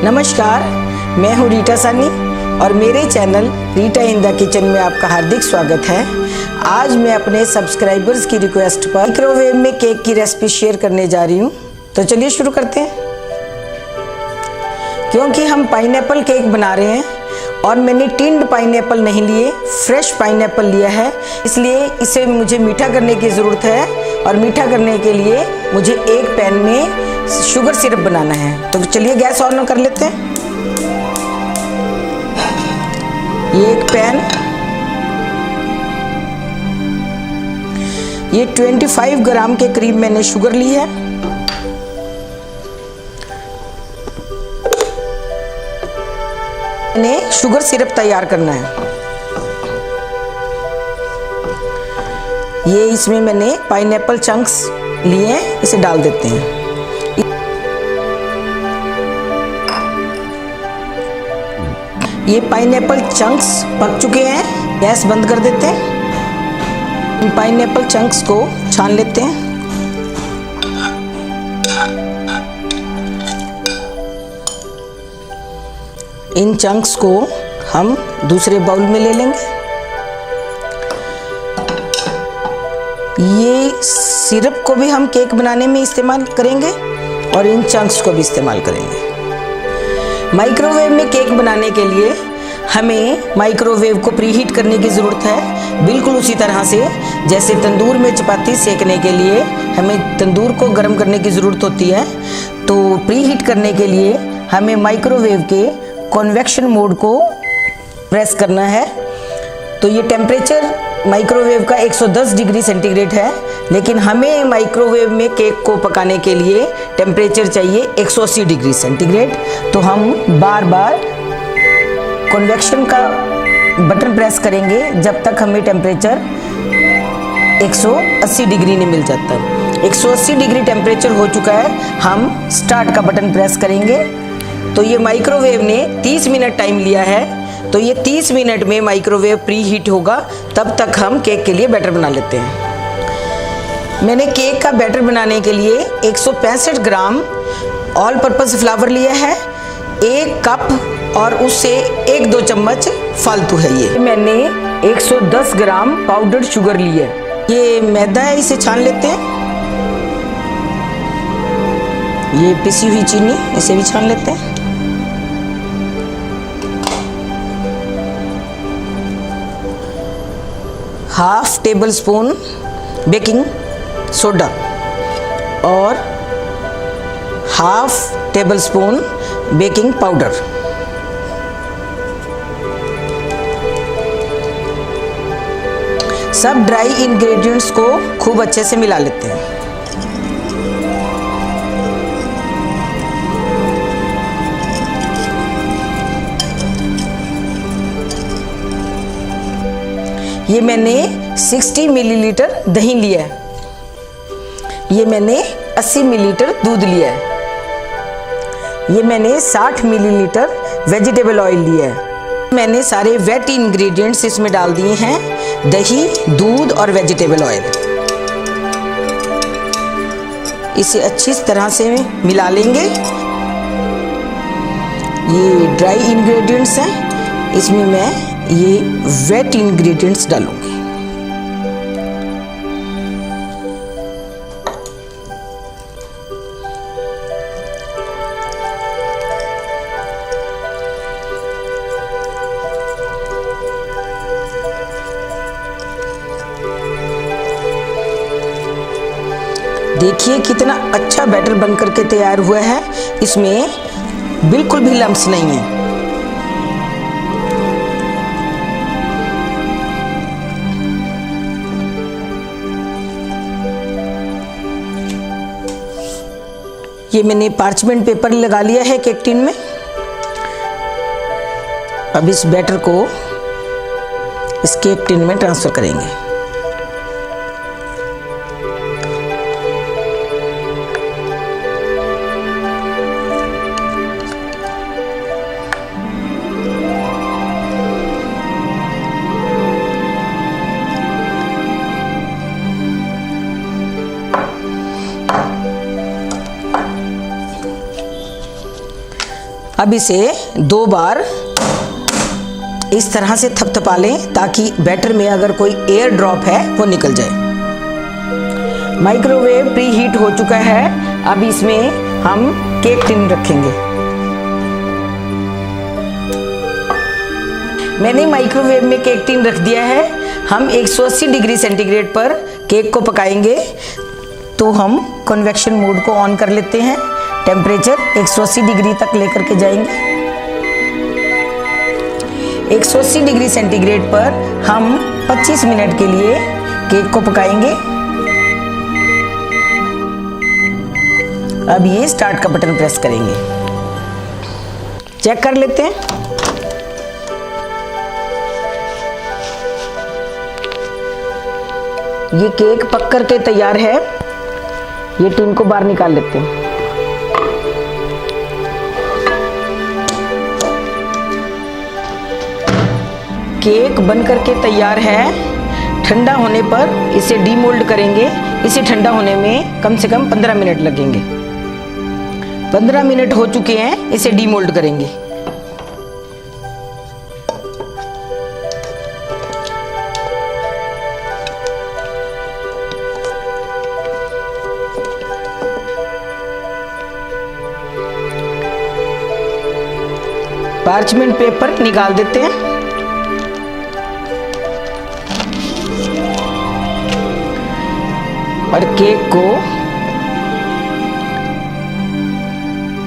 नमस्कार, मैं हूँ रीटा सानी और मेरे channel Rita in the kitchen में आपका हार्दिक स्वागत है। आज मैं अपने सब्सक्राइबर्स की रिक्वेस्ट पर माइक्रोवेव में केक की रेसिपी शेयर करने जा रही हूँ। तो चलिए शुरू करते हैं। क्योंकि हम पाइनएप्पल केक बना रहे हैं और मैंने टिन्ड पाइनएप्पल नहीं लिए, फ्रेश पाइनएप्पल लिया है, इसलिए इसे मुझे मीठा करने की ज़रूरत है। और मीठा करने के लिए मुझे एक पैन में शुगर सिरप बनाना है। तो चलिए गैस ऑन कर लेते हैं। ये एक पैन, ये 25 ग्राम के करीब मैंने शुगर ली है। मैंने शुगर सिरप तैयार करना है। ये इसमें मैंने पाइनएप्पल चंक्स लिए हैं, इसे डाल देते हैं। ये पाइनएप्पल चंक्स पक चुके हैं, गैस बंद कर देते हैं। इन पाइनएप्पल चंक्स को छान लेते हैं। इन चंक्स को हम दूसरे बाउल में ले लेंगे। ये सिरप को भी हम केक बनाने में इस्तेमाल करेंगे और इन चंक्स को भी इस्तेमाल करेंगे। माइक्रोवेव में केक बनाने के लिए हमें माइक्रोवेव को प्रीहीट करने की ज़रूरत है, बिल्कुल उसी तरह से जैसे तंदूर में चपाती सेकने के लिए हमें तंदूर को गर्म करने की ज़रूरत होती है। तो प्रीहीट करने के लिए हमें माइक्रोवेव के कन्वेक्शन मोड को प्रेस करना है। तो ये टेम्परेचर माइक्रोवेव का 110 डिग्री सेंटीग्रेड है, लेकिन हमें माइक्रोवेव में केक को पकाने के लिए टेम्परेचर चाहिए 180 डिग्री सेंटीग्रेड। तो हम बार बार कन्वेक्शन का बटन प्रेस करेंगे जब तक हमें टेम्परेचर 180 डिग्री नहीं मिल जाता। 180 डिग्री टेम्परेचर हो चुका है, हम स्टार्ट का बटन प्रेस करेंगे। तो ये माइक्रोवेव ने 30 मिनट टाइम लिया है। तो ये 30 मिनट में माइक्रोवेव प्री हीट होगा, तब तक हम केक के लिए बैटर बना लेते हैं। मैंने केक का बैटर बनाने के लिए 165 ग्राम ऑल पर्पस फ्लावर लिया है, 1 कप और उससे 1-2 चम्मच फालतू है। ये मैंने 110 ग्राम पाउडर्ड शुगर ली है। ये मैदा है, इसे छान लेते हैं। ये पिसी हुई चीनी, इसे भी छान लेते हैं। Half tablespoon baking soda और half tablespoon baking powder. सब ड्राई इंग्रेडिएंट्स को खूब अच्छे से मिला लेते हैं। ये मैंने 60 मिलीलीटर दही लिया है। ये मैंने 80 मिलीलीटर दूध लिया है। ये मैंने 60 मिलीलीटर वेजिटेबल ऑयल लिया है। मैंने सारे वेट इंग्रेडिएंट्स इसमें डाल दिए हैं, दही, दूध और वेजिटेबल ऑयल। इसे अच्छी तरह से मिला लेंगे। ये ड्राई इंग्रेडिएंट्स हैं, इसमें मैं ये वेट इंग्रेडिएंट्स डालूंगी। देखिए कितना अच्छा बैटर बन करके तैयार हुआ है, इसमें बिल्कुल भी लम्स नहीं है। ये मैंने पार्चमेंट पेपर लगा लिया है केक टिन में। अब इस बैटर को इस केक टिन में ट्रांसफर करेंगे। अब इसे 2 बार इस तरह से थपथपा लें ताकि बैटर में अगर कोई एयर ड्रॉप है वो निकल जाए। माइक्रोवेव प्री हीट हो चुका है। अब इसमें हम केक टिन रखेंगे। मैंने माइक्रोवेव में केक टिन रख दिया है। हम 180 डिग्री सेंटीग्रेड पर केक को पकाएंगे। तो हम कन्वेक्शन मोड को ऑन कर लेते हैं। टेम्परेचर 180 डिग्री तक लेकर के जाएंगे। 180 डिग्री सेंटीग्रेड पर हम 25 मिनट के लिए केक को पकाएंगे। अब ये स्टार्ट का बटन प्रेस करेंगे। चेक कर लेते हैं। ये केक पक करके तैयार है। ये टिन को बाहर निकाल लेते हैं। केक बन करके तैयार है। ठंडा होने पर इसे डीमोल्ड करेंगे। इसे ठंडा होने में कम से कम 15 मिनट लगेंगे। 15 मिनट हो चुके हैं। इसे डीमोल्ड करेंगे। पार्चमेंट पेपर निकाल देते हैं। और केक को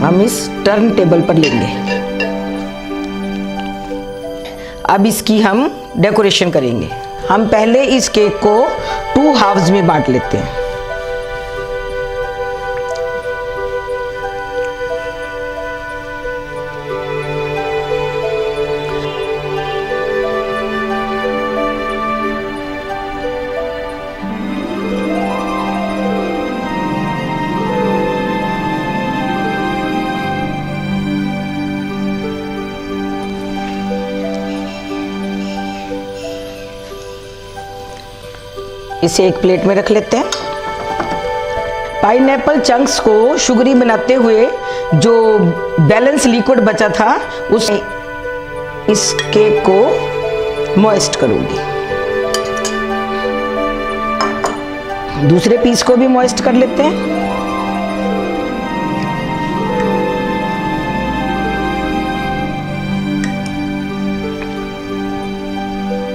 हम इस टर्न टेबल पर लेंगे। अब इसकी हम डेकोरेशन करेंगे। हम पहले इस केक को 2 हाफ्स में बांट लेते हैं। इसे एक प्लेट में रख लेते हैं। पाइनएप्पल चंक्स को शुगरी बनाते हुए जो बैलेंस लिक्विड बचा था उस इस केक को मॉइस्ट करूंगी। दूसरे पीस को भी मॉइस्ट कर लेते हैं।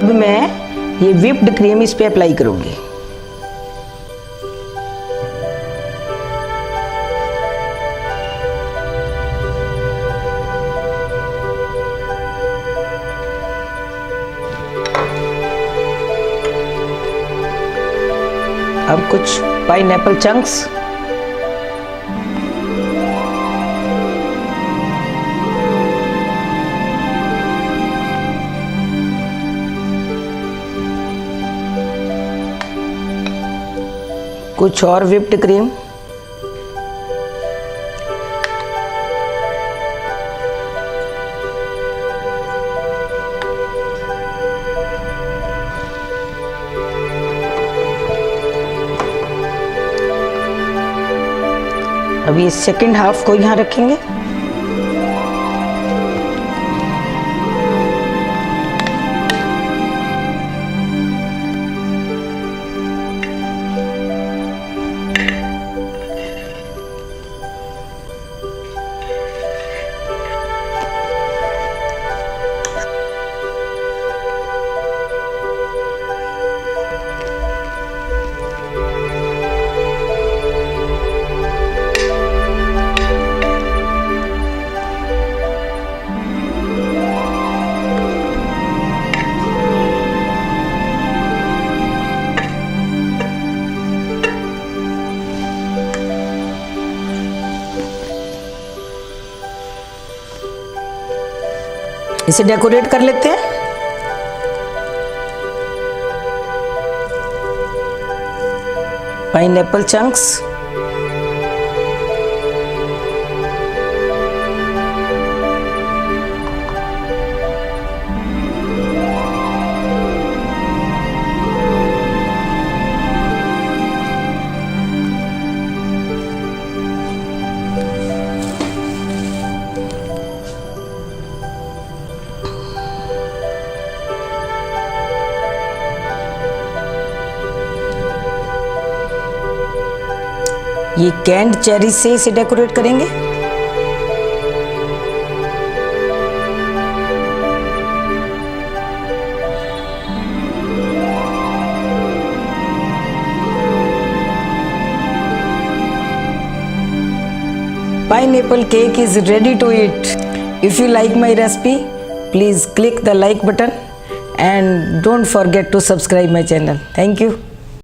अब मैं ये व्हिप्ड क्रीम इस पे अप्लाई करूंगी। अब कुछ पाइनएप्पल चंक्स, कुछ और व्हिप्ड क्रीम, अब ये सेकंड हाफ को यहाँ रखेंगे। इसे डेकोरेट कर लेते हैं। पाइनएप्पल चंक्स, ये कैंड चेरी से इसे डेकोरेट करेंगे। Pineapple cake is ready to eat. If you like my recipe, please click the like button and don't forget to subscribe my channel. Thank you.